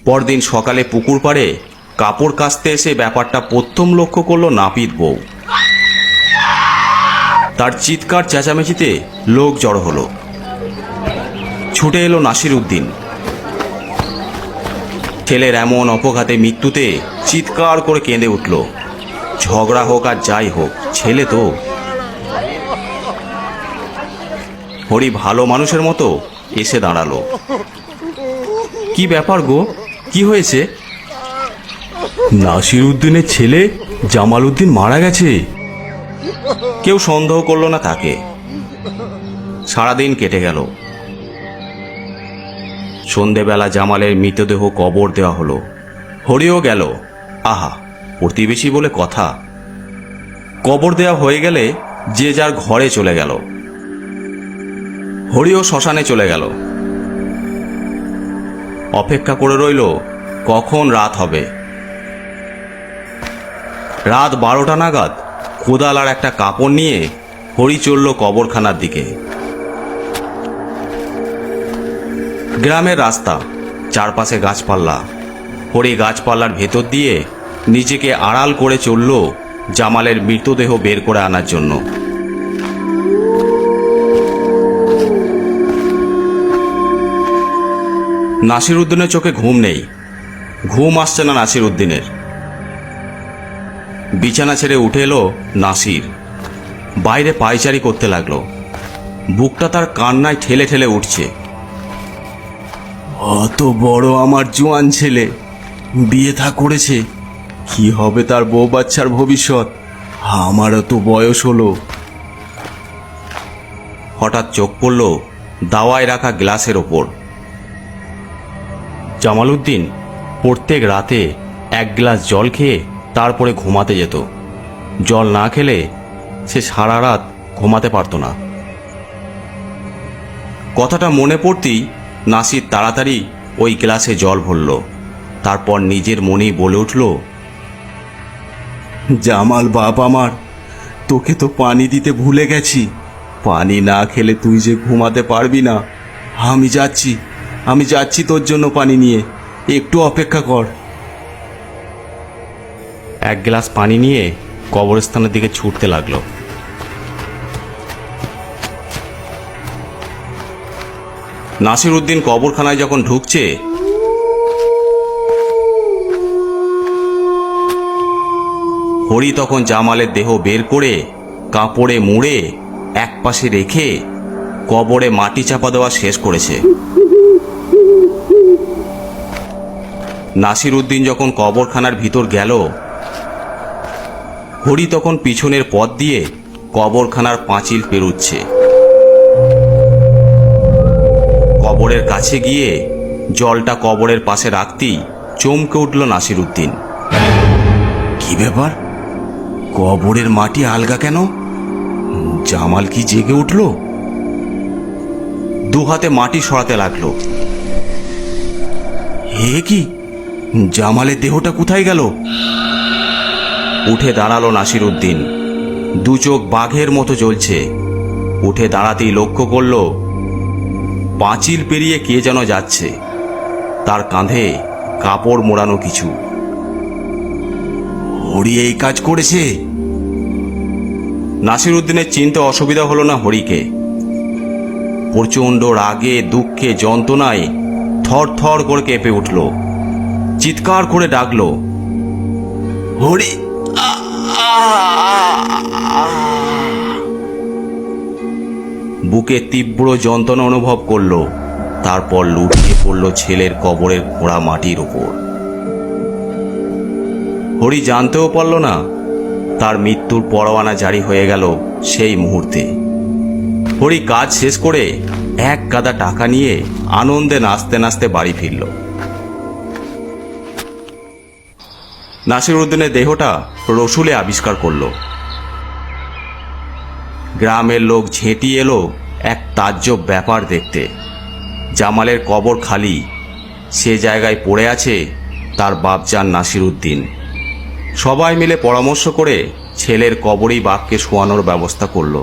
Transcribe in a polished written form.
পরদিন সকালে পুকুর পাড়ে কাপড় কাচতে এসে ব্যাপারটা প্রথম লক্ষ্য করল নাপিত বউ। তার চিৎকার চেঁচামেচিতে লোক জড়ো হলো। ছুটে এলো নাসিরউদ্দিন। ছেলের এমন অপঘাতে মৃত্যুতে চিৎকার করে কেঁদে উঠল। ঝগড়া হোক আর যাই হোক, ছেলে তো। হরি ভালো মানুষের মতো এসে দাঁড়ালো। কি ব্যাপার গো, কি হয়েছে? নাসিরউদ্দিনের ছেলে জামালউদ্দিন মারা গেছে। কেউ সন্দেহ করল না তাকে। সারাদিন কেটে গেল। সন্ধেবেলা জামালের মৃতদেহ কবর দেওয়া হলো। হরিও গেল। আহা, প্রতিবেশী বলে কথা। কবর দেওয়া হয়ে গেলে যে যার ঘরে চলে গেল। হরিও শ্মশানে চলে গেল। অপেক্ষা করে রইল কখন রাত হবে। রাত 12টা নাগাদ কোদাল আর একটা কাপড় নিয়ে হরি চলল কবরখানার দিকে। গ্রামের রাস্তা, চারপাশে গাছপাল্লা। হরি গাছপাল্লার ভেতর দিয়ে নিজেকে আড়াল করে চলল জামালের মৃতদেহ বের করে আনার জন্য। নাসিরউদ্দিনের চোখে ঘুম নেই। ঘুম আসছে না নাসিরউদ্দিনের। বিছানা ছেড়ে উঠে এলো নাসির। বাইরে পায়চারি করতে লাগলো। বুকটা তার কান্নায় ঠেলে ঠেলে উঠছে। অত বড় আমার জোয়ান ছেলে বিয়ে থা করেছে, কি হবে তার বউ বাচ্চার ভবিষ্যৎ? আমারও তো বয়স হলো। হঠাৎ চোখ পড়ল দাওয়ায় রাখা গ্লাসের ওপর। জামালউদ্দিন প্রত্যেক রাতে এক গ্লাস জল খেয়ে তারপরে ঘুমাতে যেত। জল না খেলে সে সারা রাত ঘুমাতে পারত না। কথাটা মনে পড়তেই নাসির তাড়াতাড়ি ওই গ্লাসে জল ভরল। তারপর নিজের মনেই বলে উঠল, জামাল বাপ আমার, তোকে তো পানি দিতে ভুলে গেছি। পানি না খেলে তুই যে ঘুমাতে পারবি না। আমি যাচ্ছি তোর জন্য পানি নিয়ে, একটু অপেক্ষা কর। এক গ্লাস পানি নিয়ে কবরস্থানের দিকে ছুটতে লাগলো। নাসিরউদ্দিন কবরখানায় যখন ঢুকছে, হরি তখন জামালের দেহ বের করে কাপড়ে মুড়ে একপাশে রেখে কবরে মাটি চাপা দেওয়া শেষ করেছে। নাসিরউদ্দিন যখন কবরখানার ভিতর গেল, হরি তখন পিছনের পথ দিয়ে কবরখানার পাঁচিল পেরুচ্ছে। কবরের কাছে গিয়ে জলটা কবরের পাশে রাখতেই চমকে উঠল নাসিরউদ্দিন। কি ব্যাপার, কবরের মাটি আলগা কেন? জামাল কি জেগে উঠল? দু হাতে মাটি সরাতে লাগলো। হে কি, জামালের দেহটা কোথায় গেল? উঠে দাঁড়ালো নাসিরউদ্দিন। দু চোখ বাঘের মতো জ্বলছে। উঠে দাঁড়াতেই লক্ষ্য করল পাঁচিল পেরিয়ে কে যেন যাচ্ছে। তার কাঁধে কাপড় মোড়ানো কিছু। হরি এই কাজ করেছে? নাসিরউদ্দিনের চিনতে অসুবিধা হলো না হরিকে। প্রচণ্ড রাগে, দুঃখে, যন্ত্রণায় থর থর করে কেঁপে উঠল। চিৎকার করে ডাকলো, হরি! বুকে তীব্র যন্ত্রণা অনুভব করলো। তারপর লুটিয়ে পড়ল ছেলের কবরের খোঁড়া মাটির উপর। হরি জানতেও পারল না তার মৃত্যুর পরোয়ানা জারি হয়ে গেল সেই মুহূর্তে। হরি কাজ শেষ করে এক গাদা টাকা নিয়ে আনন্দে নাচতে নাচতে বাড়ি ফিরল। নাসিরউদ্দিনের দেহটা রসুলে আবিষ্কার করল। গ্রামের লোক ঝেঁটিয়ে এলো এক তাজ্জব ব্যাপার দেখতে। জামালের কবর খালি, সে জায়গায় পড়ে আছে তার বাপজান নাসিরউদ্দিন। সবাই মিলে পরামর্শ করে ছেলের কবরেই বাপকে শোয়ানোর ব্যবস্থা করল।